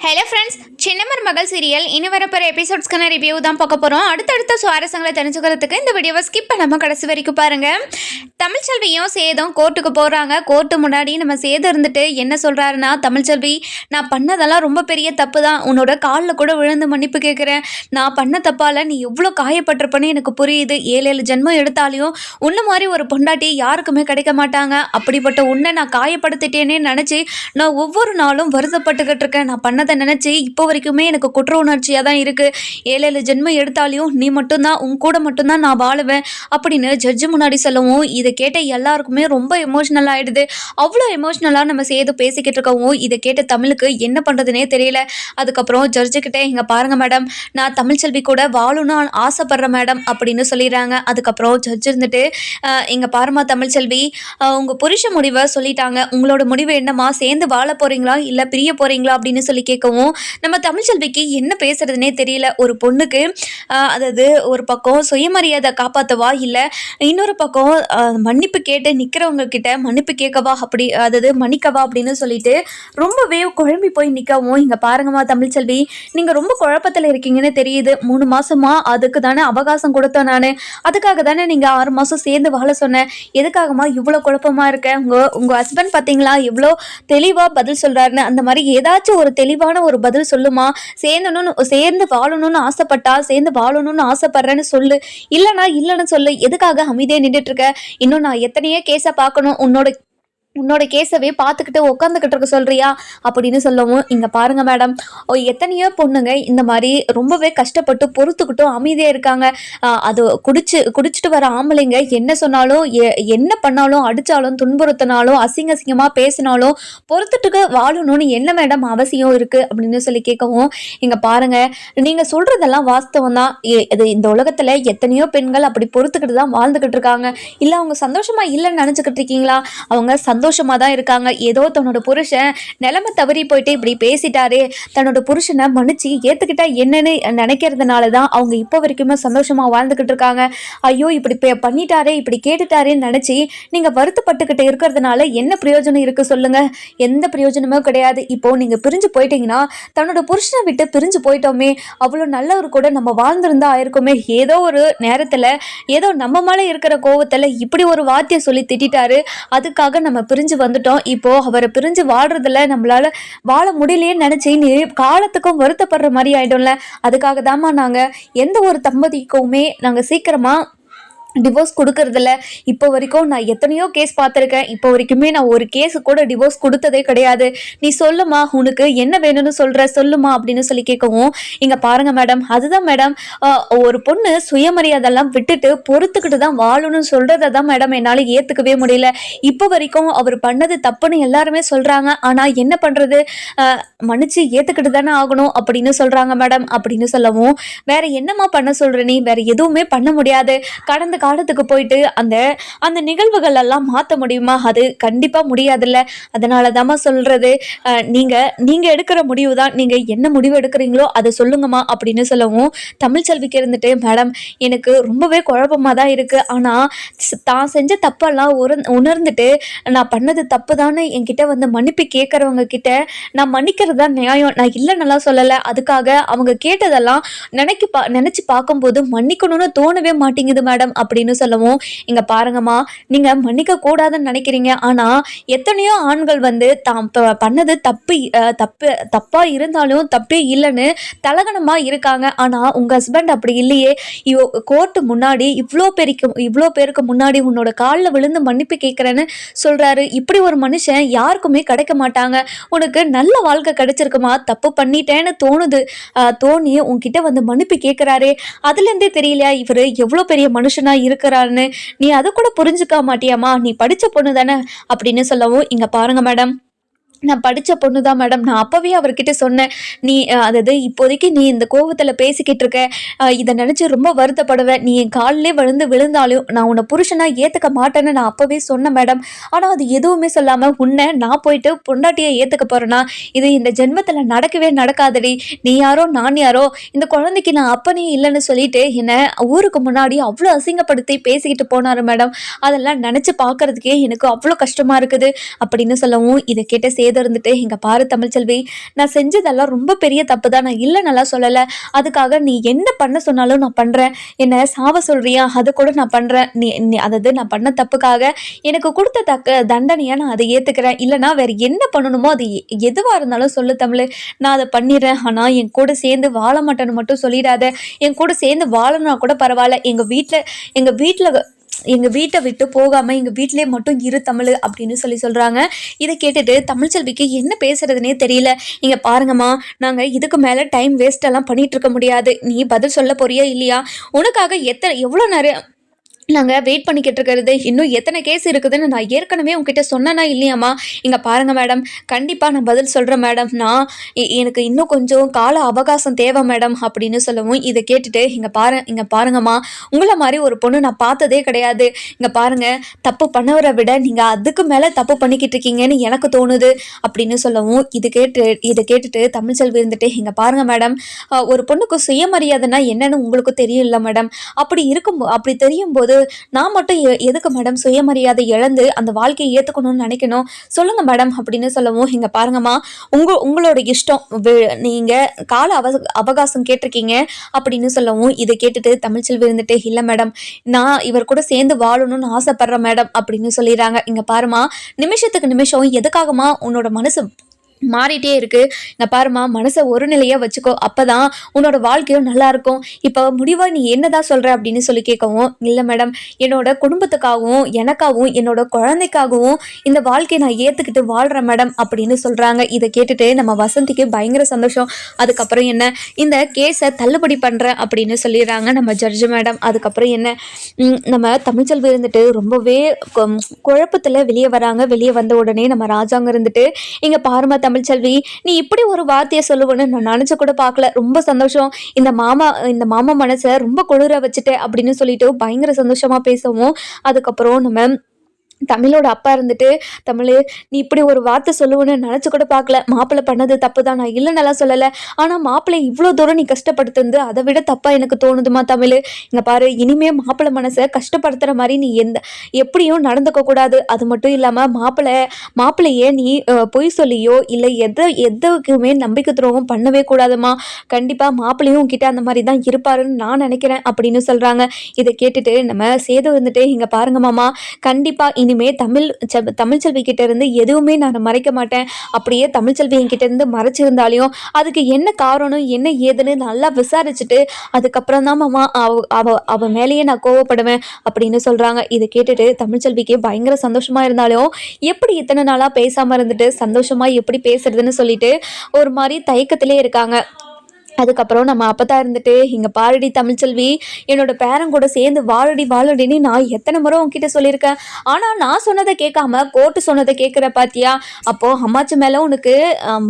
Hello friends, சின்னமர் மகள் serial இனி வரப்போகிற எபிசோட்ஸ்க்கான ரிவ்யூ தான் பார்க்க போகிறோம். அடுத்தடுத்த சுவாரஸ்யங்களை தெரிஞ்சுக்கிறதுக்கு இந்த வீடியோவை ஸ்கிப் பண்ணாமல் கடைசி வரைக்கும் பாருங்கள். தமிழ்ச்செல்வியும் சேதும் கோர்ட்டுக்கு போகிறாங்க. கோர்ட்டு முன்னாடி நம்ம சேது இருந்துட்டு என்ன சொல்கிறாருன்னா, தமிழ்ச்செல்வி, நான் பண்ணதெல்லாம் ரொம்ப பெரிய தப்பு தான். உன்னோட காலில் கூட விழுந்து மன்னிப்பு கேட்குறேன். நான் பண்ண தப்பால் நீ எவ்வளோ காயப்பட்டிருப்பேன்னு எனக்கு புரியுது. 7 ஜென்மம் எடுத்தாலையும் உன்ன மாதிரி ஒரு பொண்டாட்டி யாருக்குமே கிடைக்க மாட்டாங்க. அப்படிப்பட்ட உன்னை நான் காயப்படுத்திட்டேனே நினச்சி நான் ஒவ்வொரு நாளும் வருத்தப்பட்டுக்கிட்டு இருக்கேன். நான் பண்ண நினைச்சு இப்போ வரைக்குமே எனக்கு குற்ற உணர்ச்சியாக தான் இருக்கு. 7 ஜென்மம் எடுத்தாலையும் நீ மட்டும்தான், உன் கூட மட்டும்தான் நான் வாழுவேன் அப்படின்னு ஜட்ஜு முன்னாடி சொல்லவும் இதை கேட்ட எல்லாருக்குமே ரொம்ப எமோஷ்னல் ஆயிடுது. அவ்வளோ எமோஷ்னலாக நம்ம சேது பேசிக்கிட்டு இருக்கவும் இதை கேட்ட தமிழுக்கு என்ன பண்ணுறதுனே தெரியல. அதுக்கப்புறம் ஜட்ஜுக்கிட்டே, இங்கே பாருங்க மேடம், நான் தமிழ்ச்செல்வி கூட வாழணும்னு ஆசைப்படுறேன் மேடம் அப்படின்னு சொல்லிடுறாங்க. அதுக்கப்புறம் ஜட்ஜ் இருந்துட்டு, இங்கே பாருமா தமிழ்ச்செல்வி, உங்கள் புருஷ முடிவை சொல்லிட்டாங்க. உங்களோட முடிவு என்னம்மா, சேர்ந்து வாழ போறீங்களா இல்லை பிரிய போறீங்களா அப்படின்னு சொல்லி கேட்கவும் நம்ம தமிழ்ச்செல்விக்கு என்ன பேசுறதுனே தெரியல. ஒரு பொண்ணுக்கு அதாவது ஒரு பக்கம் சுயமரியாதை காப்பாற்றவா இல்லை இன்னொரு பக்கம் மன்னிப்பு கேட்டு நிற்கிறவங்க கிட்ட மன்னிப்பு கேட்கவா, அப்படி அதாவது மன்னிக்கவா அப்படின்னு சொல்லிட்டு ரொம்பவே குழம்பி போய் நிற்கவும், இங்கே பாருங்கம்மா தமிழ்ச்செல்வி, நீங்கள் ரொம்ப குழப்பத்தில் இருக்கீங்கன்னு தெரியுது. 3 மாசமா அதுக்கு தானே அவகாசம் கொடுத்தேன் நான். அதுக்காக தானே நீங்கள் 6 மாதம் சேர்ந்து வாழ சொன்னேன். எதுக்காகமா இவ்வளோ குழப்பமாக இருக்கேன்? உங்கள் ஹஸ்பண்ட் பார்த்தீங்களா எவ்வளோ தெளிவாக பதில் சொல்கிறாருன்னு. அந்த மாதிரி ஏதாச்சும் ஒரு தெளிவான ஒரு பதில் சொல்லுமா. சேர்ந்து வாழணும்னு ஆசைப்பட்டா சேர்ந்து வாழணும்னு ஆசைப்படுறேன்னு சொல்லு, இல்லைன்னு சொல்லு. எதுக்காக அமைதியாக நின்றுட்டு இருக்க? இன்னும் நான் எத்தனையோ கேஸை பார்க்கணும். உன்னோட கேஸவே பார்த்துக்கிட்டு உட்காந்துக்கிட்டு இருக்க சொல்றியா அப்படின்னு சொல்லவும், இங்கே பாருங்க மேடம், எத்தனையோ பொண்ணுங்க இந்த மாதிரி ரொம்பவே கஷ்டப்பட்டு பொறுத்துக்கிட்டும் அமைதியாக இருக்காங்க. அது குடிச்சிட்டு வர ஆம்பளைங்க என்ன சொன்னாலும் என்ன பண்ணாலும் அடித்தாலும் துன்புறுத்தினாலும் அசிங்கமாக பேசினாலும் பொறுத்துட்டு வாழணும்னு என்ன மேடம் அவசியம் இருக்குது அப்படின்னு சொல்லி கேட்கவும், இங்கே பாருங்க, நீங்கள் சொல்கிறதெல்லாம் வாஸ்தவம் தான். இந்த உலகத்தில் எத்தனையோ பெண்கள் அப்படி பொறுத்துக்கிட்டு தான் வாழ்ந்துக்கிட்டு இருக்காங்க. இல்லை அவங்க சந்தோஷமாக இல்லைன்னு நினச்சிக்கிட்டு இருக்கீங்களா? அவங்க சந்தோஷமா தான் இருக்காங்க. ஏதோ தன்னோட புருஷன் நிலைமை தவறி போயிட்டு இப்படி பேசிட்டாரு, தன்னோட புருஷனை மன்னிச்சு ஏத்துக்கிட்டா என்னன்னு நினைக்கிறதுனால தான் அவங்க இப்போ வரைக்குமே சந்தோஷமா வாழ்ந்துகிட்டு இருக்காங்க. ஐயோ இப்படி பண்ணிட்டாரே, இப்படி கேட்டுட்டாரேன்னு நினைச்சு நீங்க வருத்தப்பட்டுக்கிட்டு இருக்கிறதுனால என்ன பிரயோஜனம் இருக்கு சொல்லுங்க? எந்த பிரயோஜனமும் கிடையாது. இப்போ நீங்க பிரிஞ்சு போயிட்டீங்கன்னா, தன்னோட புருஷனை விட்டு பிரிஞ்சு போயிட்டோமே, அவ்வளோ நல்லவர் கூட நம்ம வாழ்ந்திருந்தா ஆயிருக்குமே. ஏதோ ஒரு நேரத்துல ஏதோ நம்ம மேல இருக்கிற கோவத்துல இப்படி ஒரு வார்த்தையை சொல்லி திட்டாரு, அதுக்காக நம்ம பிரிஞ்சு வந்துட்டோம். இப்போ அவரை பிரிஞ்சு வாழ்றதுல நம்மளால வாழ முடியலையேன்னு நினைச்சு நீ காலத்துக்கும் வருத்தப்படுற மாதிரி ஆயிடும்ல. அதுக்காக தாமா நாங்க எந்த ஒரு தம்பதிக்குமே நாங்க சீக்கிரமா டிவோர்ஸ் கொடுக்கறதில்ல. இப்போ வரைக்கும் நான் எத்தனையோ கேஸ் பார்த்துருக்கேன். இப்போ வரைக்குமே நான் ஒரு கேஸு கூட டிவோர்ஸ் கொடுத்ததே கிடையாது. நீ சொல்லுமா, உனக்கு என்ன வேணும்னு சொல்லுமா அப்படின்னு சொல்லி கேட்கவும், இங்கே பாருங்க மேடம், அதுதான் மேடம், ஒரு பொண்ணு சுயமரியாதெல்லாம் விட்டுட்டு பொறுத்துக்கிட்டு தான் வாழணும்னு சொல்கிறத தான் மேடம் என்னால் ஏற்றுக்கவே முடியல. இப்போ வரைக்கும் அவர் பண்ணது தப்புன்னு எல்லாருமே சொல்கிறாங்க. ஆனால் என்ன பண்ணுறது, மன்னிச்சு ஏற்றுக்கிட்டு தானே ஆகணும் அப்படின்னு சொல்கிறாங்க மேடம் அப்படின்னு சொல்லவும், வேற என்னம்மா பண்ண சொல்கிற நீ? வேற எதுவுமே பண்ண முடியாது. கடந்த காலத்துக்கு போயிட்டு அந்த நிகழ்வுகள் எல்லாம் மாற்ற முடியுமா? அது கண்டிப்பாக முடியாதுல்ல. அதனால தாம்மா சொல்கிறது, நீங்கள் எடுக்கிற முடிவு தான். நீங்கள் என்ன முடிவு எடுக்கிறீங்களோ அதை சொல்லுங்கம்மா அப்படின்னு சொல்லவும், தமிழ்ச்செல்விக்கு இருந்துட்டு, மேடம் எனக்கு ரொம்பவே குழப்பமாக தான் இருக்குது. ஆனால் தான் செஞ்ச தப்பெல்லாம் உணர்ந்துட்டு நான் பண்ணது தப்பு தானே என்கிட்ட வந்து மன்னிப்பு கேட்குறவங்க கிட்ட நான் மன்னிக்கிறது தான் நியாயம். நான் இல்லைன்னெல்லாம் சொல்லலை. அதுக்காக அவங்க கேட்டதெல்லாம் நினச்சி பார்க்கும்போது மன்னிக்கணும்னு தோணவே மாட்டேங்குது மேடம் அப்படின்னு சொல்லவும், இங்க பாருங்கம்மா, நீங்க மன்னிக்க கூடாதுன்னு நினைக்கிறீங்க. ஆனா எத்தனையோ ஆண்கள் வந்து தாம் பண்ணது தப்பா இருந்தாலும் தப்பே இல்லைன்னு தலகணமா இருக்காங்க. ஆனா உங்க ஹஸ்பண்ட் அப்படி இல்லையே. கோர்ட்டு முன்னாடி இவ்வளோ பேருக்கு முன்னாடி உன்னோட காலில் விழுந்து மன்னிப்பு கேட்கிறேன்னு சொல்றாரு. இப்படி ஒரு மனுஷன் யாருக்குமே கிடைக்க மாட்டாங்க. உனக்கு நல்ல வாழ்க்கை கிடைச்சிருக்குமா, தப்பு பண்ணிட்டேன்னு தோணி உன்கிட்ட வந்து மன்னிப்பு கேட்கிறாரே, அதுல இருந்தே தெரியலையா இவரு எவ்வளவு பெரிய மனுஷனா இருக்கிறான்னு? நீ அதை கூட புரிஞ்சுக்க மாட்டியாமா? நீ படிச்ச பொண்ணு தானே அப்படின்னு சொல்லவும், இங்க பாருங்க மேடம், நான் படித்த பொண்ணு தான் மேடம். நான் அப்போவே அவர்கிட்ட சொன்னேன், நீ அதாவது இப்போதைக்கு நீ இந்த கோவத்தில் பேசிக்கிட்டு இருக்க, இதை நினச்சி ரொம்ப வருத்தப்படுவேன். நீ என் காலிலே விழுந்தாலும் நான் உன்னை புருஷனாக ஏற்றுக்க மாட்டேன்னு நான் அப்போவே சொன்னேன் மேடம். ஆனால் அது எதுவுமே சொல்லாமல் உன்னை நான் போயிட்டு பொண்டாட்டியை ஏற்றுக்க போகிறேன்னா, இது இந்த ஜென்மத்தில் நடக்கவே நடக்காதடி. நீ யாரோ நான் யாரோ, இந்த குழந்தைக்கு நான் அப்பனே இல்லைன்னு சொல்லிட்டு என்னை ஊருக்கு முன்னாடி அவ்வளோ அசிங்கப்படுத்தி பேசிக்கிட்டு போனார் மேடம். அதெல்லாம் நினச்சி பார்க்குறதுக்கே எனக்கு அவ்வளோ கஷ்டமாக இருக்குது அப்படின்னு சொல்லவும், இதை கேட்ட சேது இருந்துட்டு, இங்க பாரு தமிழ்ச்செல்வி, நான் செஞ்சதெல்லாம் ரொம்ப பெரிய தப்பு தான், நான் இல்லை நல்லா சொல்லலை, அதுக்காக நீ என்ன பண்ண சொன்னாலும் நான் பண்றேன், என்ன சாவ சொல்றியா அதை கூட நான் பண்றேன், அதாவது நான் பண்ண தப்புக்காக எனக்கு கொடுத்த தண்டனையா நான் அதை ஏத்துக்கிறேன், இல்லைனா வேற என்ன பண்ணணுமோ அது எதுவா இருந்தாலும் சொல்லு தமிழ், நான் அதை பண்ணிடுறேன், ஆனா என் கூட சேர்ந்து வாழ மாட்டேன்னு மட்டும் சொல்லிடாத, என் கூட சேர்ந்து வாழணும்னா கூட பரவாயில்ல, எங்கள் வீட்டை விட்டு போகாமல் எங்கள் வீட்டிலே மட்டும் இரு தமிழ் அப்படின்னு சொல்கிறாங்க. இதை கேட்டுட்டு தமிழ்ச்செல்விக்கு என்ன பேசுறதுனே தெரியல. இங்கே பாருங்கம்மா, நாங்கள் இதுக்கு மேலே டைம் வேஸ்டெல்லாம் பண்ணிகிட்டு இருக்க முடியாது, நீ பதில் சொல்ல போறியா இல்லையா, உனக்காக எவ்வளோ நேரம் நாங்கள் வெயிட் பண்ணிக்கிட்டு இருக்கிறது, இன்னும் எத்தனை கேஸ் இருக்குதுன்னு நான் ஏற்கனவே உங்ககிட்ட சொன்னேன்னா இல்லையாம்மா, இங்கே பாருங்கள் மேடம், கண்டிப்பாக நான் பதில் சொல்கிறேன் மேடம், எனக்கு இன்னும் கொஞ்சம் கால அவகாசம் தேவை மேடம் அப்படின்னு சொல்லவும், இதை கேட்டுட்டு இங்கே பாருங்கம்மா, உங்களை மாதிரி ஒரு பொண்ணு நான் பார்த்ததே கிடையாது, இங்கே பாருங்கள், தப்பு பண்ணவரை விட நீங்கள் அதுக்கு மேலே தப்பு பண்ணிக்கிட்டு இருக்கீங்கன்னு எனக்கு தோணுது அப்படின்னு சொல்லவும், இதை கேட்டுட்டு தமிழ்ச்செல்வி இருந்துட்டு, இங்கே பாருங்கள் மேடம், ஒரு பொண்ணுக்கு சுயமரியாதைன்னா என்னன்னு உங்களுக்கு தெரியல மேடம், அப்படி தெரியும் போது நான் மட்டும் எதுக்கு மேடம் சுயமரியாதை இழந்து அந்த வாழ்க்கையை ஏற்றுக்கணும்னு நினைக்கணும், சொல்லுங்க மேடம் அப்படின்னு சொல்லவும், இங்கே பாருங்கம்மா, உங்களோட இஷ்டம், நீங்கள் கால அவகாசம் கேட்டிருக்கீங்க அப்படின்னு சொல்லவும், இதை கேட்டுட்டு தமிழ்ச்செல்வி இருந்துட்டு, இல்லை மேடம், நான் இவர் கூட சேர்ந்து வாழணும்னு ஆசைப்படுறேன் மேடம் அப்படின்னு சொல்லிடுறாங்க. இங்கே பாருமா, நிமிஷத்துக்கு நிமிஷம் எதுக்காகமா உன்னோட மனசு மாறிட்டே இருக்கு, இங்க பாருமா, மனசை ஒரு நிலையா வச்சுக்கோ, அப்பதான் உன்னோட வாழ்க்கையும் நல்லா இருக்கும், இப்போ முடிவா நீ என்னதான் சொல்ற அப்படின்னு சொல்லி கேட்கவும், இல்லை மேடம், என்னோட குடும்பத்துக்காகவும் எனக்காகவும் என்னோட குழந்தைக்காகவும் இந்த வாழ்க்கையை நான் ஏத்துக்கிட்டு வாழ்றேன் மேடம் அப்படின்னு சொல்றாங்க. இதை கேட்டுட்டு நம்ம வசந்திக்கு பயங்கர சந்தோஷம். அதுக்கப்புறம் என்ன, இந்த கேஸை தள்ளுபடி பண்றேன் அப்படின்னு சொல்லிடுறாங்க நம்ம ஜட்ஜு மேடம். அதுக்கப்புறம் என்ன, நம்ம தமிழ்ச்செல்வி இருந்துட்டு ரொம்பவே குழப்பத்துல வெளியே வராங்க. வெளியே வந்த உடனே நம்ம ராஜாங்க இருந்துட்டு, இங்க பாருமா தமிழ்ச்செல்வி, நீ இப்படி ஒரு வார்த்தையை சொல்லுவேன்னு நான் நினைச்ச கூட பார்க்கல, ரொம்ப சந்தோஷம், இந்த மாமா மனசை ரொம்ப குளிர வச்சுட்டு அப்படின்னு சொல்லிட்டு பயங்கர சந்தோஷமா பேசவும், அதுக்கப்புறம் நம்ம தமிழோட அப்பா இருந்துட்டு, தமிழ், நீ இப்படி ஒரு வார்த்தை சொல்லுவேன்னு நினச்சி கூட பார்க்கல, மாப்பிள்ளை பண்ணது தப்பு தான், நான் இல்லை நல்லா சொல்லலை, ஆனால் மாப்பிள்ளை இவ்வளோ தூரம் நீ கஷ்டப்படுத்துந்து அதை விட தப்பாக எனக்கு தோணுதுமா தமிழ், இங்கே பாரு, இனிமேல் மாப்பிள்ளை மனசை கஷ்டப்படுத்துகிற மாதிரி நீ எப்படியும் நடந்துக்க கூடாது, அது மட்டும் இல்லாமல் மாப்பிள்ளையே நீ பொய் சொல்லியோ இல்லை எதுக்குமே நம்பிக்கை துரோகம் பண்ணவே கூடாதுமா, கண்டிப்பாக மாப்பிள்ளையும் உங்ககிட்ட அந்த மாதிரி தான் இருப்பாருன்னு நான் நினைக்கிறேன் அப்படின்னு சொல்கிறாங்க. இதை கேட்டுட்டு நம்ம சேது வந்துட்டு, இங்கே பாருங்க மாமா, கண்டிப்பாக இனிமே தமிழ்ச்செல்வி கிட்ட இருந்து எதுவுமே நான் மறைக்க மாட்டேன், அப்படியே தமிழ்ச்செல்வி என்கிட்ட இருந்து மறைச்சிருந்தாலையும் அதுக்கு என்ன காரணம் என்ன ஏதுன்னு நல்லா விசாரிச்சுட்டு அதுக்கப்புறம் தான் மாமா அவ மேலேயே நான் கோவப்படுவேன் அப்படின்னு சொல்றாங்க. இதை கேட்டுட்டு தமிழ்ச்செல்விக்கு பயங்கர சந்தோஷமா இருந்தாலும் எப்படி இத்தனை நாளா பேசாம இருந்துட்டு சந்தோஷமா எப்படி பேசுறதுன்னு சொல்லிட்டு ஒரு மாதிரி தயக்கத்திலே இருக்காங்க. அதுக்கப்புறம் நம்ம அப்பதான் இருந்துட்டு, இங்கே பாரடி தமிழ்ச்செல்வி, என்னோட பேரன் கூட சேர்ந்து வாழடின்னு நான் எத்தனை முறை உங்ககிட்ட சொல்லியிருக்கேன், ஆனால் நான் சொன்னதை கேட்காம கோர்ட்டு சொன்னதை கேட்குற பாத்தியா, அப்போது அம்மாச்சி மேலே உனக்கு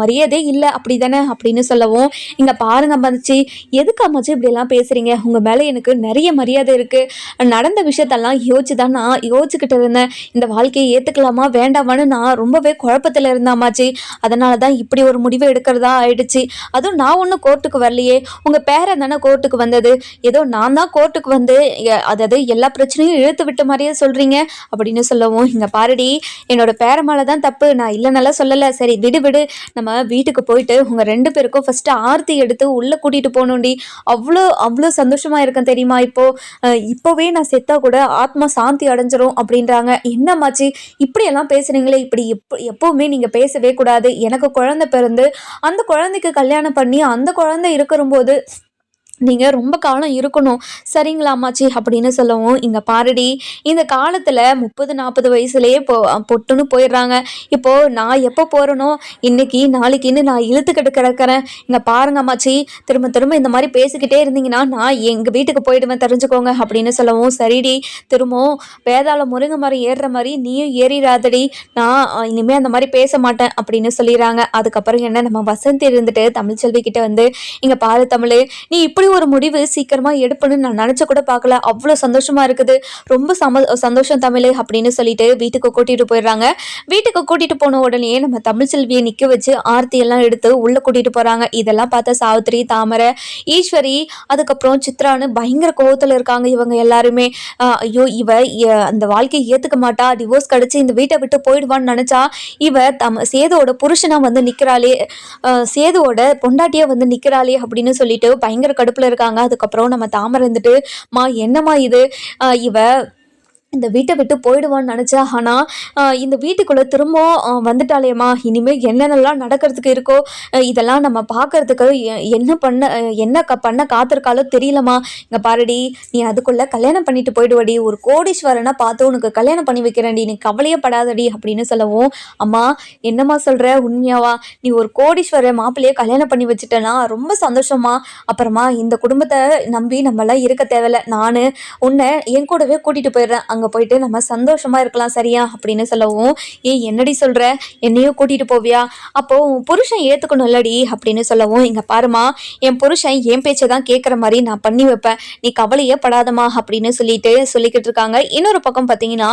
மரியாதை இல்லை அப்படி தானே அப்படின்னு சொல்லவும், இங்கே பாருங்க அம்மாச்சி, எதுக்கு அம்மாச்சி இப்படியெல்லாம் பேசுகிறீங்க, உங்கள் மேலே எனக்கு நிறைய மரியாதை இருக்குது, நடந்த விஷயத்தெல்லாம் தான் நான் யோசிச்சுக்கிட்டு இருந்தேன், இந்த வாழ்க்கையை ஏற்றுக்கலாமா வேண்டாமான்னு நான் ரொம்பவே குழப்பத்தில் இருந்தேன் அம்மாச்சி, அதனால தான் இப்படி ஒரு முடிவு எடுக்கிறதா ஆயிடுச்சு, அதுவும் நான் ஒன்றும் கோர்ட்டுக்கு வரலையே, உங்க பேரன் தானே கோர்ட்டுக்கு வந்தது, ஏதோ நான் தான் கோர்ட்டுக்கு வந்து அதாவது எல்லா பிரச்சனையும் இழுத்து விட்ட மாதிரியே சொல்றீங்க அப்படின்னு சொல்லவும், இங்க பாருடி, என்னோட பேர மேல தான் தப்பு, நான் இல்லைனால சொல்லலை, சரி விடு, நம்ம வீட்டுக்கு போயிட்டு உங்க 2 பேருக்கும் ஃபர்ஸ்ட் ஆர்த்தி எடுத்து உள்ள கூட்டிட்டு போகணும்டி, அவ்வளோ சந்தோஷமா இருக்கேன் தெரியுமா, இப்போவே நான் செத்தா கூட ஆத்மா சாந்தி அடைஞ்சிரும் அப்படின்றாங்க. என்னமாச்சு இப்படியெல்லாம் பேசுறீங்களே, இப்படி எப்பவுமே நீங்க பேசவே கூடாது, எனக்கு குழந்தை பிறந்து அந்த குழந்தைக்கு கல்யாணம் பண்ணி அந்த குழந்தை இருக்கிறபோது நீங்கள் ரொம்ப காலம் இருக்கணும் சரிங்களா அம்மாச்சி அப்படின்னு சொல்லவும், இங்கே பாருடி, இந்த காலத்தில் 30-40 வயசுலேயே பொட்டுன்னு போயிடுறாங்க, இப்போது நான் எப்போ போகிறனோ இன்னைக்கு நாளைக்குன்னு நான் இழுத்துக்கிட்டு கிடக்கிறேன், இங்கே பாருங்க அம்மாச்சி, திரும்ப இந்த மாதிரி பேசிக்கிட்டே இருந்தீங்கன்னா நான் எங்கள் வீட்டுக்கு போயிடுவேன் தெரிஞ்சுக்கோங்க அப்படின்னு சொல்லவும், சரிடி, திரும்பவும் வேதாள முருங்கை மரம் ஏறுற மாதிரி நீயும் ஏறிடாதடி, நான் இனிமேல் அந்த மாதிரி பேச மாட்டேன் அப்படின்னு சொல்லிடுறாங்க. அதுக்கப்புறம் என்ன, நம்ம வசந்தி இருந்துட்டு தமிழ்ச்செல்வி கிட்ட வந்து, இங்கே பாரு தமிழ், நீ இப்படி ஒரு முடிவு சீக்கிரமாக எடுப்பேன்னு நான் நினச்ச கூட பார்க்கல, அவ்வளோ சந்தோஷமாக இருக்குது, ரொம்ப சந்தோஷம் தமிழ் அப்படின்னு சொல்லிட்டு வீட்டுக்கு கூட்டிகிட்டு போயிடுறாங்க. வீட்டுக்கு கூட்டிகிட்டு போன உடனே நம்ம தமிழ்ச்செல்வியை நிற்க வச்சு ஆர்த்தி எல்லாம் எடுத்து உள்ளே கூட்டிகிட்டு போகிறாங்க. இதெல்லாம் பார்த்தா சாவித்திரி, தாமரை, ஈஸ்வரி, அதுக்கப்புறம் சித்ரான்னு பயங்கர கோவத்தில் இருக்காங்க இவங்க எல்லாருமே. ஐயோ அந்த வாழ்க்கையை ஏற்றுக்க மாட்டா, டிவோர்ஸ் கிடச்சி இந்த வீட்டை விட்டு போயிடுவான்னு நினச்சா இவ சேதுவோட புருஷனா வந்து நிற்கிறாளே, சேதுவோட பொண்டாட்டியா வந்து நிற்கிறாளே அப்படின்னு சொல்லிட்டு பயங்கர கடுப்பில் இருக்காங்க. அதுக்கப்புறம் நம்ம தாமரை இருந்துட்டு, மா என்னம்மா இது, இவ இந்த வீட்டை விட்டு போயிடுவான்னு நினச்சா, ஆனால் இந்த வீட்டுக்குள்ளே திரும்ப வந்துட்டாலேம்மா, இனிமேல் என்னென்னலாம் நடக்கிறதுக்கு இருக்கோ இதெல்லாம் நம்ம பார்க்கறதுக்கு என்ன பண்ண காத்திருக்காலோ தெரியலம்மா. இங்கே பாருடி, நீ அதுக்குள்ளே கல்யாணம் பண்ணிட்டு போயிடுவடி, ஒரு கோடீஸ்வரனா பார்த்து உனக்கு கல்யாணம் பண்ணி வைக்கிறேன்டி, நீ கவலையே படாதடி அப்படின்னு சொல்லவும், அம்மா என்னம்மா சொல்கிற, உண்மையாவா? நீ ஒரு கோடீஸ்வர மாப்பிள்ளையே கல்யாணம் பண்ணி வச்சுட்டேன்னா ரொம்ப சந்தோஷமா. அப்புறமா இந்த குடும்பத்தை நம்பி நம்மளாம் இருக்க தேவையில்ல, நான் உன்னை என் கூடவே கூட்டிகிட்டு போயிடுறேன், அங்கே போயிட்டு நம்ம சந்தோஷமாக இருக்கலாம் சரியா அப்படின்னு சொல்லவும், என்னடி சொல்கிற, என்னையும் கூட்டிகிட்டு போவியா, அப்போது உன் புருஷன் ஏற்றுக்கணும் இல்லடி அப்படின்னு சொல்லவும், இங்கே பாருமா, என் புருஷன் என் பேச்சை தான் கேட்குற மாதிரி நான் பண்ணி வைப்பேன், நீ கவலையே படாதமா அப்படின்னு சொல்லிக்கிட்டு இருக்காங்க. இன்னொரு பக்கம் பார்த்தீங்கன்னா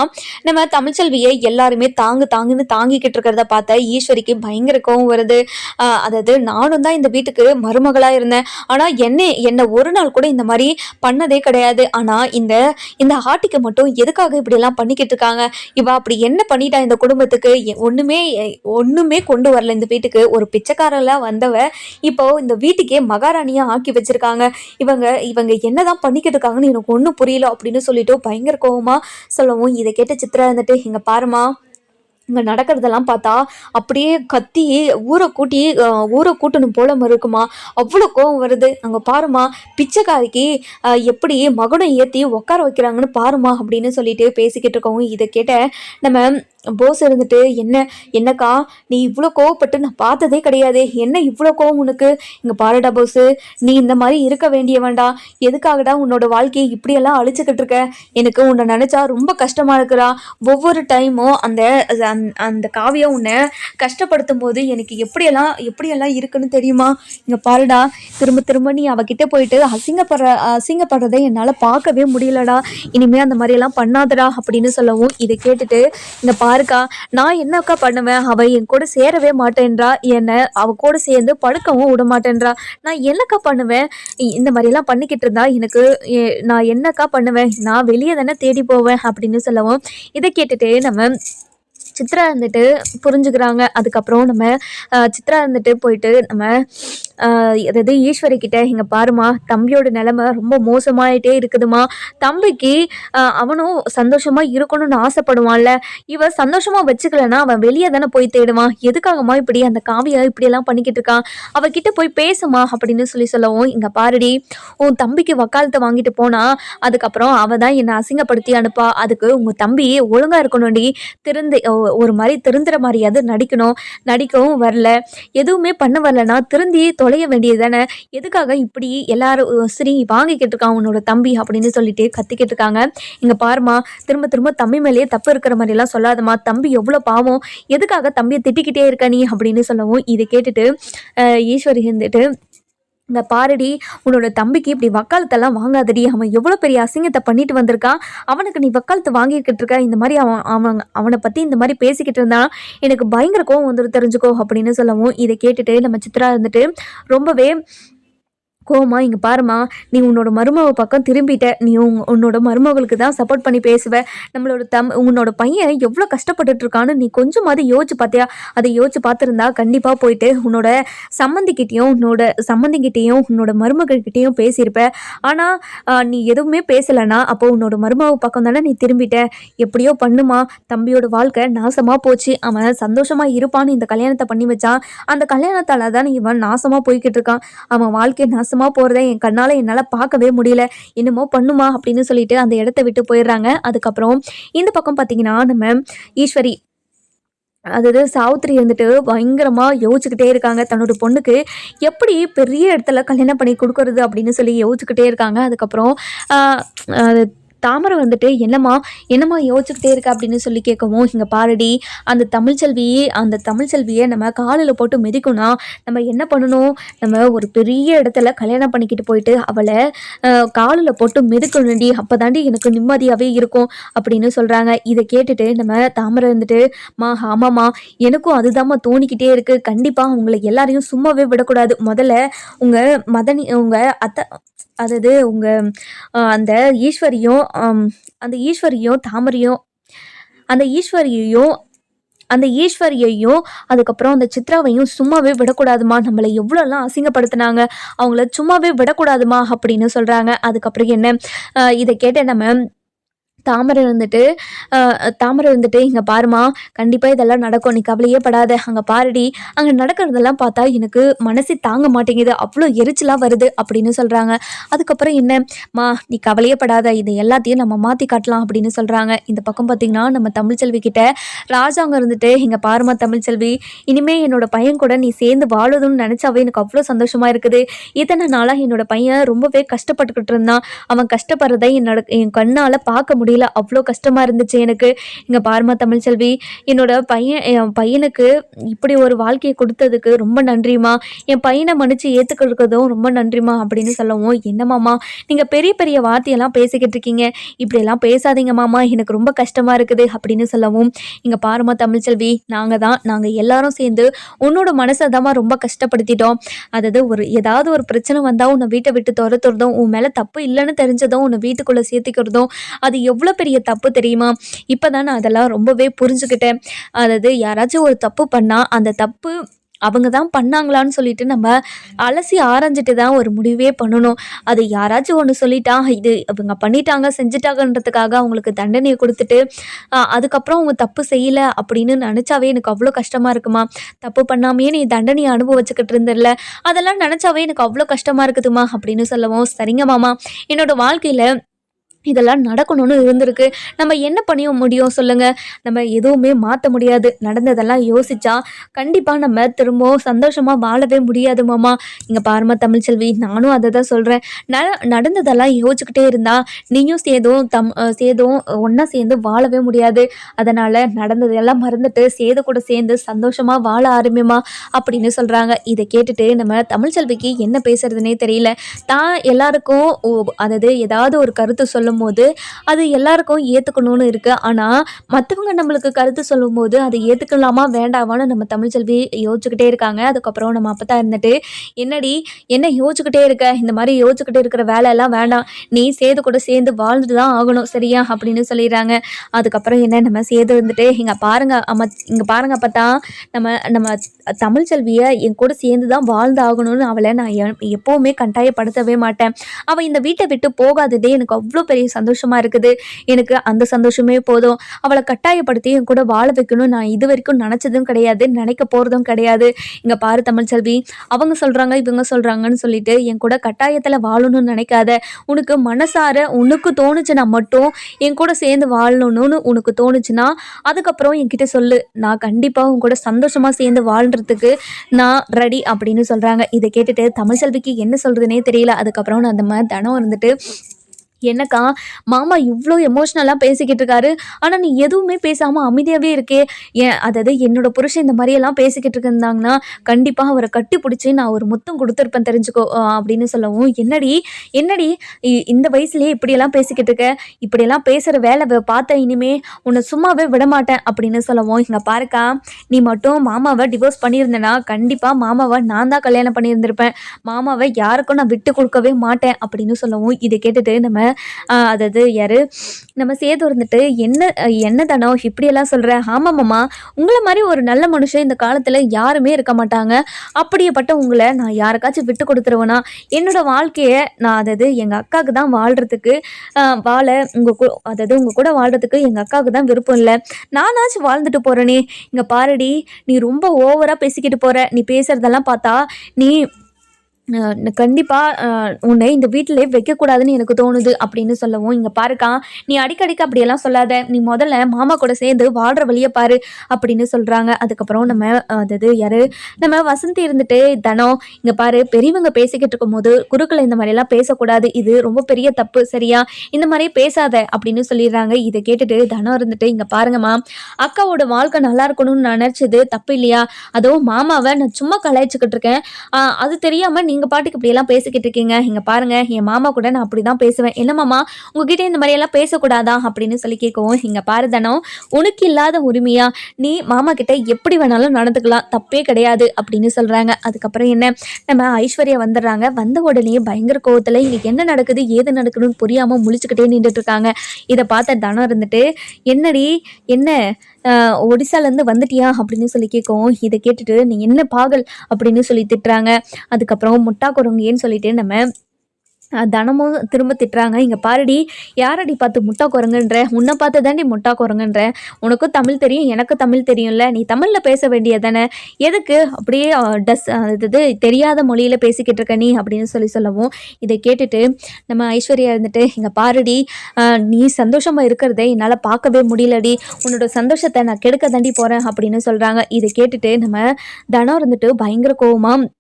நம்ம தமிழ்ச்செல்வியை எல்லாருமே தாங்குன்னு தாங்கிக்கிட்டு இருக்கிறத பார்த்த ஈஸ்வரிக்கு பயங்கர கோவம் வருது. அதாவது நானும் தான் இந்த வீட்டுக்கு மருமகளாக இருந்தேன், ஆனால் என்னை ஒரு நாள் கூட இந்த மாதிரி பண்ணதே கிடையாது, ஆனால் இந்த ஆட்டிக்கு மட்டும் எதுக்காக இப்படியெல்லாம் பண்ணிக்கிட்டு இருக்காங்க, இவ அப்படி என்ன பண்ணிட்டா இந்த குடும்பத்துக்கு, ஒண்ணுமே கொண்டு வரல இந்த வீட்டுக்கு, ஒரு பிச்சைக்காரெல்லாம் வந்தவ இப்போ இந்த வீட்டுக்கே மகாராணியா ஆக்கி வச்சிருக்காங்க, இவங்க என்னதான் பண்ணிக்கிட்டு இருக்காங்கன்னு எனக்கு ஒன்றும் புரியல அப்படின்னு சொல்லிட்டு பயங்கர கோவமா சொல்லவும், இதை கேட்ட சித்ரா இருந்துட்டு, இங்க பாருமா, இங்கே நடக்கிறதெல்லாம் பார்த்தா அப்படியே கத்தி ஊரை கூட்டணும் போல இருக்குமா, அவ்வளோ கோவம் வருது, அங்கே பாருமா பிச்சைக்காரிக்கு எப்படி மகுடம் ஏற்றி உட்கார வைக்கிறாங்கன்னு பாருமா அப்படின்னு சொல்லிட்டு பேசிக்கிட்டு இருக்கவும், இதை கேட்ட நம்ம போஸ் இருந்துட்டு, என்னக்கா நீ இவ்வளோ கோவப்பட்டு நான் பார்த்ததே கிடையாது, என்ன இவ்வளோ கோவம் உனக்கு, இங்கே பாருடா போஸு, நீ இந்த மாதிரி இருக்க வேண்டிய வேண்டாம், எதுக்காகடா உன்னோட வாழ்க்கையை இப்படியெல்லாம் அழிச்சுக்கிட்டு இருக்க, எனக்கு உன்னை நினச்சா ரொம்ப கஷ்டமாக இருக்குறா, ஒவ்வொரு டைமும் அந்த காவியம் உன்னை கஷ்டப்படுத்தும் போது எனக்கு எப்படியெல்லாம் இருக்குன்னு தெரியுமா, இங்கே பாருடா, திரும்ப நீ அவகிட்ட போயிட்டு அசிங்கப்படுறதை என்னால் பார்க்கவே முடியலடா, இனிமேல் அந்த மாதிரியெல்லாம் பண்ணாதடா அப்படின்னு சொல்லவும், இதை கேட்டுட்டு, இங்கே பாருக்கா, நான் என்னக்கா பண்ணுவேன், அவள் என் கூட சேரவே மாட்டேன்றா, என்னை அவ கூட சேர்ந்து படுக்கவும் விட மாட்டேன்றா, நான் என்னக்கா பண்ணுவேன், இந்த மாதிரிலாம் பண்ணிக்கிட்டு இருந்தா நான் என்னக்கா பண்ணுவேன், நான் வெளியே தானே தேடி போவேன் அப்படின்னு சொல்லவும், இதை கேட்டுட்டு நம்ம சித்ரா இருந்துட்டு புரிஞ்சுக்கிறாங்க. அதுக்கப்புறம் நம்ம சித்ரா இருந்துட்டு போயிட்டு நம்ம அதாவது ஈஸ்வரி கிட்ட, இங்கே பாருமா, தம்பியோட நிலைமை ரொம்ப மோசமாயிட்டே இருக்குதுமா, தம்பிக்கு அவனும் சந்தோஷமாக இருக்கணும்னு ஆசைப்படுவான்ல, இவ சந்தோஷமாக வச்சுக்கலன்னா அவன் வெளியே தானே போய் தேடுவான், எதுக்காகமா இப்படி அந்த காவியை இப்படியெல்லாம் பண்ணிக்கிட்டு இருக்கான், அவகிட்ட போய் பேசுமா அப்படின்னு சொல்லவும், இங்கே பாருடி, உன் தம்பிக்கு வக்காலத்தை வாங்கிட்டு போனா அதுக்கப்புறம் அவள் தான் என்னை அசிங்கப்படுத்தி அனுப்பா, அதுக்கு உங்கள் தம்பி ஒழுங்காக இருக்கணும்டி, ஒரு மாதிரி திருந்துற மாதிரியாவது நடிக்கவும் வரல, எதுவுமே பண்ண வரலன்னா திருந்தி தொலைய வேண்டியது தானே, எதுக்காக இப்படி எல்லாரும் சரி வாங்கிக்கிட்டு இருக்கான் உன்னோட தம்பி அப்படின்னு சொல்லிட்டு கத்திக்கிட்டு இருக்காங்க. இங்கே பாருமா, திரும்ப தம்பி மேலேயே தப்பு இருக்கிற மாதிரிலாம் சொல்லாதம்மா, தம்பி எவ்வளோ பாவம், எதுக்காக தம்பியை திட்டிக்கிட்டே இருக்க நீ அப்படின்னு சொல்லவும், இதை கேட்டுட்டு ஈஸ்வரி இருந்துட்டு, இந்த பாருடி, உன்னோட தம்பிக்கு இப்படி வக்காலத்தெல்லாம் வாங்காதடி, அவன் எவ்வளோ பெரிய அசிங்கத்தை பண்ணிட்டு வந்திருக்கான், அவனுக்கு நீ வக்காலத்து வாங்கிக்கிட்டு இருக்க, இந்த மாதிரி அவனை பற்றி இந்த மாதிரி பேசிக்கிட்டு இருந்தான், எனக்கு பயங்கர கோவம் வந்துடும் தெரிஞ்சுக்கோ அப்படின்னு சொல்லவும், இதை கேட்டுட்டு நம்ம சித்ரா இருந்துட்டு ரொம்பவே கோமா, இங்கே பாருமா, நீ உன்னோட மருமக பக்கம் திரும்பிட்ட, நீ உன்னோட மருமகளுக்கு தான் சப்போர்ட் பண்ணி பேசுவ, உன்னோட பையன் எவ்வளோ கஷ்டப்பட்டுட்டு இருக்கான்னு நீ கொஞ்சமாவது யோசிச்சு பார்த்தியா, அதை யோசிச்சு பார்த்துருந்தா கண்டிப்பாக போயிட்டு உன்னோட சம்மந்திக்கிட்டேயும் உன்னோட மருமகள்கிட்டையும் பேசியிருப்ப, ஆனால் நீ எதுவுமே பேசலைன்னா அப்போ உன்னோட மருமக பக்கம் தானே நீ திரும்பிட்ட, எப்படியோ பண்ணுமா, தம்பியோட வாழ்க்கை நாசமாக போச்சு, அவன் சந்தோஷமாக இருப்பான்னு இந்த கல்யாணத்தை பண்ணி வச்சான், அந்த கல்யாணத்தால் தான் இவன் நாசமாக போய்கிட்டு இருக்கான், அவன் வாழ்க்கை போறதை என் கண்ணால என்னால பார்க்கவே முடியல, என்னமோ பண்ணுமா அப்படின்னு சொல்லிட்டு அந்த இடத்த விட்டு போயிடுறாங்க. அதுக்கப்புறம் இந்த பக்கம் பார்த்தீங்கன்னா நம்ம ஈஸ்வரி, அதாவது சாவித்திரி இருந்துட்டு பயங்கரமா யோசிச்சுக்கிட்டே இருக்காங்க, தன்னோட பொண்ணுக்கு எப்படி பெரிய இடத்துல கல்யாணம் பண்ணி கொடுக்கறது அப்படின்னு சொல்லி யோசிச்சுக்கிட்டே இருக்காங்க. அதுக்கப்புறம் தாமரை வந்துட்டு என்னம்மா யோசிச்சுக்கிட்டே இருக்க அப்படின்னு சொல்லி கேட்கவும், இங்கே பாருடி, அந்த தமிழ்ச்செல்வியை நம்ம காலில் போட்டு மிதிக்கணும்னா நம்ம என்ன பண்ணணும், நம்ம ஒரு பெரிய இடத்துல கல்யாணம் பண்ணிக்கிட்டு போயிட்டு அவளை காலில் போட்டு மிதிக்கணும்டி, அப்போ தாண்டி எனக்கு நிம்மதியாகவே இருக்கும் அப்படின்னு சொல்கிறாங்க. இதை கேட்டுட்டு நம்ம தாமரை வந்துட்டு, ஆமாம்மா, எனக்கும் அதுதாம்மா தோணிக்கிட்டே இருக்குது, கண்டிப்பாக உங்களை எல்லாரையும் சும்மாவே விடக்கூடாது, முதல்ல உங்கள் அத்தை, அதாவது உங்கள் அந்த ஈஸ்வரியும் அந்த ஈஸ்வரியும் தாமரையும் அந்த ஈஸ்வரியையும் அதுக்கப்புறம் அந்த சித்ராவையும் சும்மாவே விடக்கூடாதுமா, நம்மளை எவ்வளோலாம் அசிங்கப்படுத்தினாங்க, அவங்கள சும்மாவே விடக்கூடாதுமா அப்படின்னு சொல்கிறாங்க. அதுக்கப்புறம் என்ன, இதை கேட்ட நம்ம தாமரை வந்துட்டு இங்கே பாருமா, கண்டிப்பாக இதெல்லாம் நடக்கும், நீ கவலையே படாத, அங்கே பாருடி, அங்கே நடக்கிறதெல்லாம் பார்த்தா எனக்கு மனசே தாங்க மாட்டேங்குது, அவ்வளோ எரிச்சலாக வருது அப்படின்னு சொல்கிறாங்க. அதுக்கப்புறம் என்னம்மா, நீ கவலையே படாத, இது எல்லாத்தையும் நம்ம மாற்றி காட்டலாம் அப்படின்னு சொல்கிறாங்க. இந்த பக்கம் பார்த்திங்கன்னா நம்ம தமிழ்ச்செல்வி கிட்ட ராஜாங்க இருந்துட்டு, இங்கே பாருமா தமிழ்ச்செல்வி, இனிமேல் என்னோட பையன் கூட நீ சேர்ந்து வாழுதுன்னு நினச்சாவே எனக்கு அவ்வளோ சந்தோஷமாக இருக்குது, இத்தனை நாளாக என்னோட பையன் ரொம்பவே கஷ்டப்பட்டுக்கிட்டு இருந்தான், அவன் கஷ்டப்படுறதை என் கண்ணால் பார்க்க முடியல, அவ்வளோ கஷ்டமாக இருந்துச்சு எனக்கு, இங்கே பாருமா தமிழ்ச்செல்வி, என் பையனுக்கு இப்படி ஒரு வாழ்க்கையை கொடுத்ததுக்கு ரொம்ப நன்றிமா, என் பையனை மன்னிச்சு ஏற்றுக்கிறதும் ரொம்ப நன்றிமா அப்படின்னு சொல்லவும், என்னமாம்மா நீங்கள் பெரிய பெரிய வார்த்தையெல்லாம் பேசிக்கிட்டு இருக்கீங்க, இப்படியெல்லாம் பேசாதீங்க மாமா, எனக்கு ரொம்ப கஷ்டமாக இருக்குது அப்படின்னு சொல்லவும், இங்கே பாருமா தமிழ்ச்செல்வி, நாங்கள் எல்லாரும் சேர்ந்து உன்னோட மனசை தாம்மா ரொம்ப கஷ்டப்படுத்திட்டோம், அதாவது ஏதாவது ஒரு பிரச்சனை வந்தால் உன்னை வீட்டை விட்டு துரத்துறதும், உன் மேலே தப்பு இல்லைன்னு தெரிஞ்சதும் உன்னை வீட்டுக்குள்ளே சேர்த்துக்கிறதும், அது எவ்வளோ பெரிய தப்பு தெரியுமா, இப்போ தான் நான் அதெல்லாம் ரொம்பவே புரிஞ்சுக்கிட்டேன், அதாவது யாராச்சும் ஒரு தப்பு பண்ணால் அந்த தப்பு அவங்க தான் பண்ணாங்களான்னு சொல்லிட்டு நம்ம அலசி ஆராய்ஞ்சிட்டு தான் ஒரு முடிவே பண்ணணும், அது யாராச்சும் ஒன்று சொல்லிட்டா இது அவங்க பண்ணிட்டாங்க செஞ்சுட்டாங்கன்றதுக்காக அவங்களுக்கு தண்டனையை கொடுத்துட்டு அதுக்கப்புறம் அவங்க தப்பு செய்யலை அப்படின்னு நினச்சாவே எனக்கு அவ்வளோ கஷ்டமாக இருக்குமா, தப்பு பண்ணாமையே நீ தண்டனையை அனுபவிச்சுக்கிட்டு இருந்தில்ல, அதெல்லாம் நினச்சாவே எனக்கு அவ்வளோ கஷ்டமாக இருக்குதுமா அப்படின்னு சொல்லவும், சரிங்க மாமா, என்னோடய வாழ்க்கையில் இதெல்லாம் நடக்கணும்னு இருந்திருக்கு, நம்ம என்ன பண்ணிய முடியும் சொல்லுங்கள், நம்ம எதுவுமே மாற்ற முடியாது, நடந்ததெல்லாம் யோசிச்சா கண்டிப்பாக நம்ம திரும்பவும் சந்தோஷமாக வாழவே முடியாது மாமா, இங்கே பாருமா தமிழ்ச்செல்வி, நானும் அதை தான் சொல்கிறேன், நடந்ததெல்லாம் யோசிச்சுக்கிட்டே இருந்தால் நீயும் சேதும் ஒன்றா சேர்ந்து வாழவே முடியாது, அதனால் நடந்ததெல்லாம் மறந்துட்டு சேது கூட சேர்ந்து சந்தோஷமாக வாழ ஆரம்பிமா அப்படின்னு சொல்கிறாங்க. இதை கேட்டுட்டு நம்ம தமிழ்ச்செல்விக்கு என்ன பேசுறதுனே தெரியல, தான் எல்லாருக்கும் அதாவது ஏதாவது ஒரு கருத்து சொல்லும் போது அது எல்லாருக்கும் ஏற்றுக்கணும்னு இருக்குது, ஆனால் மற்றவங்க நம்மளுக்கு கருத்து சொல்லும்போது அதை ஏற்றுக்கலாமா வேண்டாமான்னு நம்ம தமிழ்ச்செல்வி யோசிச்சுக்கிட்டே இருக்காங்க. அதுக்கப்புறம் நம்ம அப்பதான் இருந்துட்டு, என்ன யோசிச்சுக்கிட்டே இருக்க, இந்த மாதிரி யோசிச்சுக்கிட்டே இருக்கிற வேலையெல்லாம் வேண்டாம், நீ சேது கூட சேர்ந்து வாழ்ந்துட்டு தான் ஆகணும் சரியா அப்படின்னு சொல்லிடுறாங்க. அதுக்கப்புறம் நம்ம சேது வந்துட்டு, இங்கே பாருங்க அப்போ நம்ம தமிழ்ச்செல்வியை என் கூட சேர்ந்து தான் வாழ்ந்து ஆகணும்னு அவளை நான் எப்போவுமே கட்டாயப்படுத்தவே மாட்டேன், அவள் இந்த வீட்டை விட்டு போகாததே எனக்கு அவ்வளோ பெரிய சந்தோஷமா இருக்குது, எனக்கு அந்த சந்தோஷமே போதும், அவளை கட்டாயப்படுத்தி என் கூட வாழ வைக்கணும் நான் இது வரைக்கும் நினச்சதும் கிடையாது, நினைக்க போகிறதும் கிடையாது. இங்கே பாரு தமிழ்ச்செல்வி, அவங்க சொல்கிறாங்க இவங்க சொல்கிறாங்கன்னு சொல்லிட்டு என் கூட கட்டாயத்தில் வாழணும்னு நினைக்காத, உனக்கு மனசார உனக்கு தோணுச்சுன்னா மட்டும் என் கூட சேர்ந்து வாழணும்னு உனக்கு தோணுச்சுன்னா அதுக்கப்புறம் என்கிட்ட சொல்லு, நான் கண்டிப்பாக உன் கூட சந்தோஷமாக சேர்ந்து வாழ்கிறதுக்கு நான் ரெடி அப்படின்னு சொல்கிறாங்க. இதை கேட்டுட்டு தமிழ்ச்செல்விக்கு என்ன சொல்கிறதுனே தெரியல. அதுக்கப்புறம் நான் அந்த மாதிரி தனம் இருந்துட்டு, என்னக்கா மாமா இவ்வளோ எமோஷ்னலாக பேசிக்கிட்டு இருக்காரு, ஆனால் நீ எதுவுமே பேசாமல் அமைதியாகவே இருக்கே, அதாவது என்னோட புருஷன் இந்த மாதிரியெல்லாம் பேசிக்கிட்டு இருந்தாங்கன்னா கண்டிப்பாக அவரை கட்டி பிடிச்சி நான் ஒரு முத்தம் கொடுத்துருப்பேன் தெரிஞ்சுக்கோ அப்படின்னு சொல்லவும், என்னடி இந்த வயசுலேயே இப்படியெல்லாம் பேசிக்கிட்டு இருக்க, இப்படியெல்லாம் பேசுகிற வேலை பார்த்தேன், இனிமே உன்னை சும்மாவே விடமாட்டேன் அப்படின்னு சொல்லவும், இங்கே பாருக்கா, நீ மட்டும் மாமாவை டிவோர்ஸ் பண்ணியிருந்தேன்னா கண்டிப்பாக மாமாவை நான் தான் கல்யாணம் பண்ணியிருந்திருப்பேன், மாமாவை யாருக்கும் நான் விட்டு கொடுக்கவே மாட்டேன் அப்படின்னு சொல்லவும், இதை கேட்டுட்டு நம்ம அதாவது யாரு நம்ம சேது இருந்துட்டு, என்ன தானோ இப்படியெல்லாம் சொல்கிற, ஆமாம் மாமா, உங்களை மாதிரி ஒரு நல்ல மனுஷன் இந்த காலத்தில் யாருமே இருக்க மாட்டாங்க, அப்படியேப்பட்ட உங்களை நான் யாருக்காச்சும் விட்டு கொடுத்துருவேனா, என்னோட வாழ்க்கையை நான் அதாவது எங்கள் அக்காவுக்கு தான் வாழ்கிறதுக்கு உங்கள் கூட வாழ்கிறதுக்கு எங்கள் அக்காவுக்கு தான் விருப்பம் இல்லை, நானாச்சும் வாழ்ந்துட்டு போகிறேனே, இங்கே பாருடி, நீ ரொம்ப ஓவராக பேசிக்கிட்டு போகிற, நீ பேசுகிறதெல்லாம் பார்த்தா நீ கண்டிப்பாக உன்னை இந்த வீட்டிலே வைக்கக்கூடாதுன்னு எனக்கு தோணுது அப்படின்னு சொல்லவும், இங்கே பாருக்கா, நீ அடிக்கடிக்கு அப்படியெல்லாம் சொல்லாத, நீ முதல்ல மாமா கூட சேர்ந்து வாழ்கிற வழியை பாரு அப்படின்னு சொல்கிறாங்க. அதுக்கப்புறம் நம்ம அதாவது யாரு, நம்ம வசந்தி இருந்துட்டு, தனம் இங்கே பாரு, பெரியவங்க பேசிக்கிட்டு இருக்கும்போது குறுக்களை இந்த மாதிரிலாம் பேசக்கூடாது, இது ரொம்ப பெரிய தப்பு சரியா, இந்த மாதிரி பேசாத அப்படின்னு சொல்லிடுறாங்க. இதை கேட்டுட்டு தனம் இருந்துட்டு, இங்கே பாருங்கம்மா, அக்காவோட வாழ்க்கை நல்லா இருக்கணும்னு நினச்சது தப்பு இல்லையா, அதுவும் மாமாவை நான் சும்மா கலாய்ச்சிக்கிட்டு இருக்கேன், அது தெரியாமல் நீங்கள் பாட்டுக்கு இப்படியெல்லாம் பேசிக்கிட்டு இருக்கீங்க, இங்கே பாருங்க, என் மாமா கூட நான் அப்படி தான் பேசுவேன், என்ன மாமா உங்ககிட்ட இந்த மாதிரியெல்லாம் பேசக்கூடாதா அப்படின்னு சொல்லி கேட்கவும், இங்கே பாரு தனம், உனக்கு இல்லாத உரிமையா நீ மாமா கிட்ட எப்படி வேணாலும் நடந்துக்கலாம், தப்பே கிடையாது அப்படின்னு சொல்கிறாங்க. அதுக்கப்புறம் என்ன, நம்ம ஐஸ்வர்யா வந்துடுறாங்க. வந்த உடனே பயங்கர கோவத்தில் இங்கே என்ன நடக்குது ஏது நடக்குதுன்னு புரியாமல் முழிச்சுக்கிட்டே நின்றுட்டு இருக்காங்க. இதை பார்த்த தனம் இருந்துட்டு, என்னடி என்ன ஒடிசாலேருந்து வந்துட்டியா அப்படின்னு சொல்லி கேட்கவும், இதை கேட்டுட்டு நீ என்ன பாகல் அப்படின்னு சொல்லி திட்டுறாங்க. அதுக்கப்புறம் முட்டா குரங்குன்னு சொல்லிட்டு நம்ம தனமும் திரும்ப திட்டுறாங்க. இங்கே பாருடி, யாரடி பார்த்து முட்டா குரங்குன்ற, உன்னை பார்த்து தாண்டி முட்டா குரங்குன்ற, உனக்கும் தமிழ் தெரியும் எனக்கும் தமிழ் தெரியும்ல, நீ தமிழில் பேச வேண்டியதானே, எதுக்கு அப்படியே இது தெரியாத மொழியில் பேசிக்கிட்டு இருக்க நீ அப்படின்னு சொல்லவும், இதை கேட்டுட்டு நம்ம ஐஸ்வர்யா இருந்துட்டு, இங்கே பாருடி, நீ சந்தோஷமாக இருக்கிறத என்னால் பார்க்கவே முடியலடி, உன்னோட சந்தோஷத்தை நான் கெடுக்க தாண்டி போகிறேன் அப்படின்னு சொல்கிறாங்க. இதை கேட்டுட்டு நம்ம தனம் இருந்துட்டு பயங்கர கோவமாக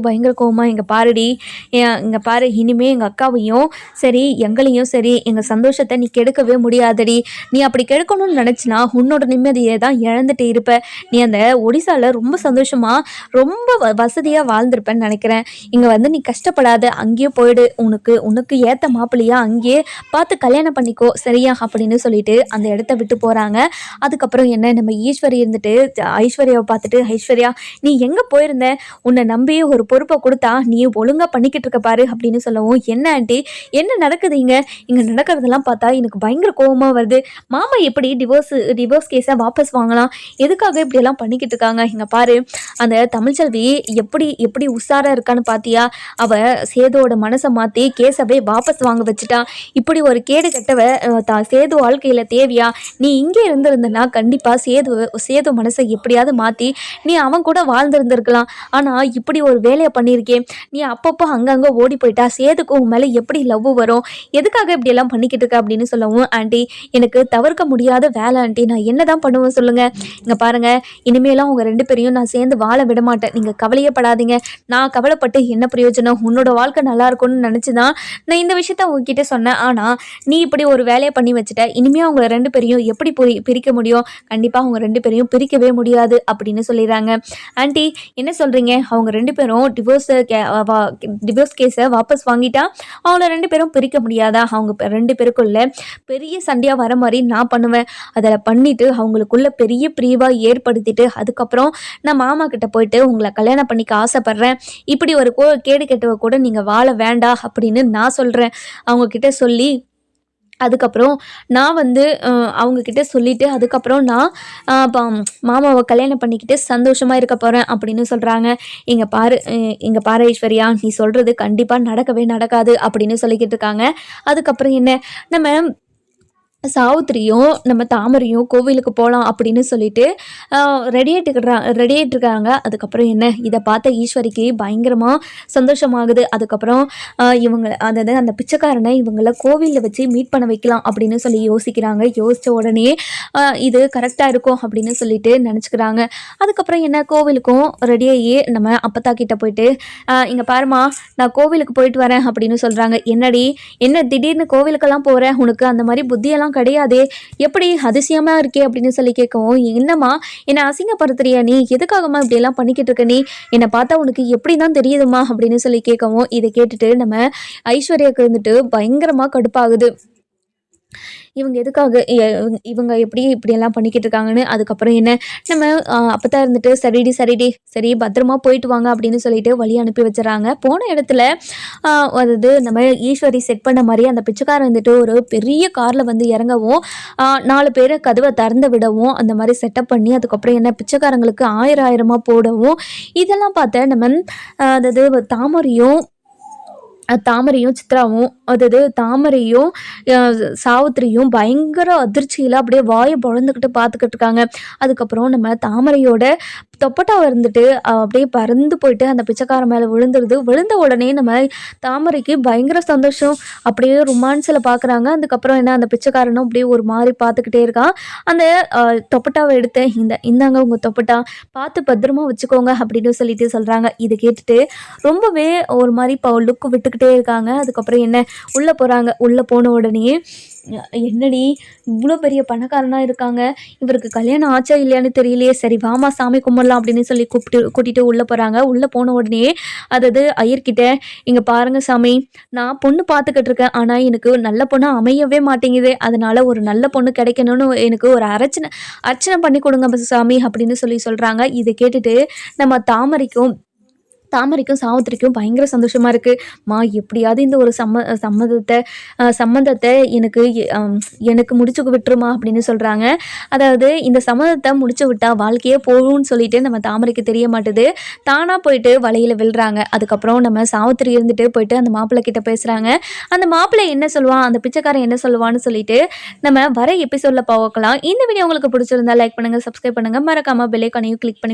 பயங்கர கோவமா, இங்கே பாருடி, இங்கே பாரு, இனிமே எங்கள் அக்காவையும் சரி எங்களையும் சரி எங்கள் சந்தோஷத்தை நீ கெடுக்கவே முடியாதடி, நீ அப்படி கெடுக்கணும்னு நினச்சினா உன்னோட நிம்மதியை தான் இழந்துட்டு இருப்ப, நீ அந்த ஒடிசாவில் ரொம்ப சந்தோஷமாக ரொம்ப வசதியாக வாழ்ந்திருப்பேன்னு நினைக்கிறேன், இங்கே வந்து நீ கஷ்டப்படாத, அங்கேயே போயிடு, உனக்கு ஏற்ற மாப்பிள்ளையா அங்கேயே பார்த்து கல்யாணம் பண்ணிக்கோ சரியா அப்படின்னு சொல்லிட்டு அந்த இடத்த விட்டு போகிறாங்க. அதுக்கப்புறம் என்ன, நம்ம ஈஸ்வரி இருந்துட்டு ஐஸ்வர்யாவை பார்த்துட்டு, ஐஸ்வர்யா நீ எங்கே போயிருந்த, உன்னை நம்பி ஒரு பொறுப்பை கொடுத்தா நீ ஒழுங்காக பண்ணிக்கிட்டு இருக்க பாரு அப்படின்னு சொல்லவும், என்ன ஆண்டி என்ன நடக்குது இங்கே நடக்கிறதெல்லாம் பார்த்தா எனக்கு பயங்கர கோபமாக வருது, மாமா எப்படி டிவோர்ஸ் கேஸை வாபஸ் வாங்கலாம், எதுக்காக இப்படியெல்லாம் பண்ணிக்கிட்டு இருக்காங்க, இங்கே பாரு அந்த தமிழ்ச்செல்வி எப்படி உஷாராக இருக்கான்னு பார்த்தியா, அவள் சேதுவோட மனசை மாற்றி கேஸவே வாபஸ் வாங்க வச்சுட்டா, இப்படி ஒரு கேடு கெட்டவ சேது வாழ்க்கையில் தேவையா, நீ இங்கே இருந்திருந்தனா கண்டிப்பாக சேது மனசை எப்படியாவது மாற்றி நீ அவன் கூட வாழ்ந்திருந்திருக்கலாம், ஆனால் இப்படி ஒரு வேலையை பண்ணியிருக்கேன், நீ அப்பப்போ அங்கங்கே ஓடி போயிட்டா சேதுக்கு உன் மேலே எப்படி லவ் வரும், எதுக்காக இப்படியெல்லாம் பண்ணிக்கிட்டு இருக்க அப்படின்னு சொல்லவும், ஆண்டி எனக்கு தவிர்க்க முடியாத வேலை ஆண்டி, நான் என்ன தான் பண்ணுவேன் சொல்லுங்கள், இங்கே பாருங்கள் இனிமேலாம் உங்கள் ரெண்டு பேரையும் நான் சேர்ந்து வாழ விட மாட்டேன், நீங்கள் கவலையே படாதீங்க, நான் கவலைப்பட்டு என்ன பிரயோஜனம், உன்னோட வாழ்க்கை நல்லா இருக்கும்னு நினச்சி தான் நான் இந்த விஷயத்த உங்ககிட்ட சொன்னேன், ஆனால் நீ இப்படி ஒரு வேலையை பண்ணி வச்சுட்ட, இனிமேல் அவங்க ரெண்டு பேரையும் எப்படி பிரிக்க முடியும், கண்டிப்பாக அவங்க ரெண்டு பேரையும் பிரிக்கவே முடியாது அப்படின்னு சொல்லிடுறாங்க. ஆண்டி என்ன சொல்கிறீங்க, அவங்க ரெண்டு பேரும் டிவோர்ஸ் கேஸை வாபஸ் வாங்கிட்டா அவங்கள ரெண்டு பேரும் பிரிக்க முடியாதா, அவங்க ரெண்டு பேருக்குள்ள பெரிய சண்டையாக வர மாதிரி நான் பண்ணுவேன், அதில் பண்ணிவிட்டு அவங்களுக்குள்ள பெரிய பிரிவாக ஏற்படுத்திட்டு அதுக்கப்புறம் நான் மாமா கிட்ட போயிட்டு உங்களை கல்யாணம் பண்ணிக்க ஆசைப்பட்றேன், இப்படி ஒரு கேடு கெட்டவ கூட நீங்கள் வாழ வேண்டாம் அப்படின்னு நான் சொல்கிறேன் அவங்கக்கிட்ட சொல்லி, அதுக்கப்புறம் நான் வந்து அவங்கக்கிட்ட சொல்லிவிட்டு அதுக்கப்புறம் நான் மாமாவை கல்யாணம் பண்ணிக்கிட்டு சந்தோஷமாக இருக்க போகிறேன் அப்படின்னு சொல்கிறாங்க. இங்கே பாரு ஐஸ்வர்யா, நீ சொல்கிறது கண்டிப்பாக நடக்கவே நடக்காது அப்படின்னு சொல்லிக்கிட்டு இருக்காங்க. அதுக்கப்புறம் என்ன, நம்ம சாவித்திரியும் நம்ம தாமரையும் கோவிலுக்கு போகலாம் அப்படின்னு சொல்லிட்டு ரெடி ஆகிட்டு இருக்காங்க. அதுக்கப்புறம் என்ன, இதை பார்த்த ஈஸ்வரிக்கு பயங்கரமாக சந்தோஷமாகுது. அதுக்கப்புறம் அதாவது அந்த பிச்சைக்காரனை இவங்களை கோவிலில் வச்சு மீட் பண்ண வைக்கலாம் அப்படின்னு சொல்லி யோசிக்கிறாங்க. யோசித்த உடனே இது கரெக்டாக இருக்கும் அப்படின்னு சொல்லிட்டு நினச்சிக்கிறாங்க. அதுக்கப்புறம் என்ன, கோவிலுக்கும் ரெடியாகி நம்ம அப்பத்தா கிட்ட போயிட்டு, இங்கே பாருமா நான் கோவிலுக்கு போயிட்டு வரேன் அப்படின்னு சொல்கிறாங்க. என்ன திடீர்னு கோவிலுக்கெல்லாம் போகிறேன், உனக்கு அந்த மாதிரி புத்தியெல்லாம் கிடையாது, எப்படி அதிசயமாக இருக்கே அப்படின்னு சொல்லி கேட்கவும், என்னம்மா என்னை அசிங்கப்படுத்துறியா, நீ எதுக்காகம்மா இப்படியெல்லாம் பண்ணிக்கிட்டு இருக்க, நீ என்னை பார்த்தா உனக்கு எப்படி தான் தெரியுதுமா அப்படின்னு சொல்லி கேட்கவும், இதை கேட்டுட்டு நம்ம ஐஸ்வர்யாவுக்கு வந்துட்டு பயங்கரமாக கடுப்பாகுது. இவங்க எதுக்காக இவங்க இப்படியெல்லாம் பண்ணிக்கிட்டு இருக்காங்கன்னு. அதுக்கப்புறம் என்ன, நம்ம அப்போ தான் இருந்துட்டு சரி பத்திரமா போயிட்டு வாங்க அப்படின்னு சொல்லிட்டு வழி அனுப்பி வச்சுறாங்க. போன இடத்துல அதாவது நம்ம ஈஸ்வரி செட் பண்ண மாதிரி அந்த பிச்சைக்காரன் வந்துட்டு ஒரு பெரிய காரில் வந்து இறங்கவும் 4 பேர் கதவை திறந்து விடவும் அந்த மாதிரி செட்டப் பண்ணி, அதுக்கப்புறம் என்ன பிச்சைக்காரங்களுக்கு 1000 போடவும், இதெல்லாம் பார்த்த நம்ம அதாவது தாமரையும் சித்ராவும் அதாவது தாமரையும் சாவித்திரியும் பயங்கர அதிர்ச்சியில் அப்படியே வாயை பொழந்துக்கிட்டு பார்த்துக்கிட்டு இருக்காங்க. அதுக்கப்புறம் நம்ம தாமரையோட தொப்பட்டாவை இருந்துட்டு அப்படியே பறந்து போயிட்டு அந்த பிச்சைக்காரன் மேலே விழுந்துருது. விழுந்த உடனே நம்ம தாமரைக்கு பயங்கர சந்தோஷம். அப்படியே ரொமான்ஸில் பார்க்குறாங்க. அதுக்கப்புறம் என்ன அந்த பிச்சைக்காரனும் அப்படியே ஒரு மாதிரி பார்த்துக்கிட்டே இருக்கான். அந்த தொப்பட்டாவை எடுத்து இந்தாங்க உங்கள் தொப்பட்டா, பார்த்து பத்திரமா வச்சுக்கோங்க அப்படின்னு சொல்லிட்டு சொல்கிறாங்க. இதை கேட்டுட்டு ரொம்பவே ஒரு மாதிரி லுக்கு விட்டுக்கிட்டே இருக்காங்க. அதுக்கப்புறம் என்ன உள்ளே போகிறாங்க. உள்ளே போன உடனே என்னடி இவ்வளோ பெரிய பணக்காரனாக இருக்காங்க, இவருக்கு கல்யாணம் ஆச்சா இல்லையான்னு தெரியலையே, சரி வாமா சாமி கும்பிடலாம் அப்படின்னு சொல்லி கூட்டிகிட்டு உள்ளே போகிறாங்க. உள்ளே போன உடனே அதாவது ஐயர்கிட்ட, இங்கே பாருங்க சாமி, நான் பொண்ணு பார்த்துக்கிட்டு இருக்கேன், ஆனால் எனக்கு நல்ல பொண்ணு அமையவே மாட்டேங்குது, அதனால ஒரு நல்ல பொண்ணு கிடைக்கணும்னு எனக்கு ஒரு அர்ச்சனை பண்ணி கொடுங்க சாமி அப்படின்னு சொல்லி சொல்கிறாங்க. இதை கேட்டுட்டு நம்ம தாமரைக்கும் சாவித்திரிக்கும் பயங்கர சந்தோஷமாக இருக்குது. எப்படியாவது இந்த ஒரு சம்மந்தத்தை எனக்கு முடிச்சு விட்டுருமா அப்படின்னு சொல்கிறாங்க. அதாவது இந்த சம்மந்தத்தை முடிச்சு விட்டா வாழ்க்கையே போகும்னு சொல்லிட்டு நம்ம தாமரைக்கு தெரிய மாட்டுது. தானாக போயிட்டு வலையில் விழுறாங்க. அதுக்கப்புறம் நம்ம சாவித்திரி இருந்துட்டு போயிட்டு அந்த மாப்பிள்ளை கிட்ட பேசுகிறாங்க. அந்த மாப்பிள்ளை என்ன சொல்லுவான், அந்த பிச்சைக்காரன் என்ன சொல்லுவான்னு சொல்லிட்டு நம்ம வர எபிசோடில் பார்க்கலாம். இந்த வீடியோ உங்களுக்கு பிடிச்சிருந்தா லைக் பண்ணுங்கள், சப்ஸ்கிரைப் பண்ணுங்கள், மறக்காமல் பெல் ஐகானையும் கிளிக் பண்ணி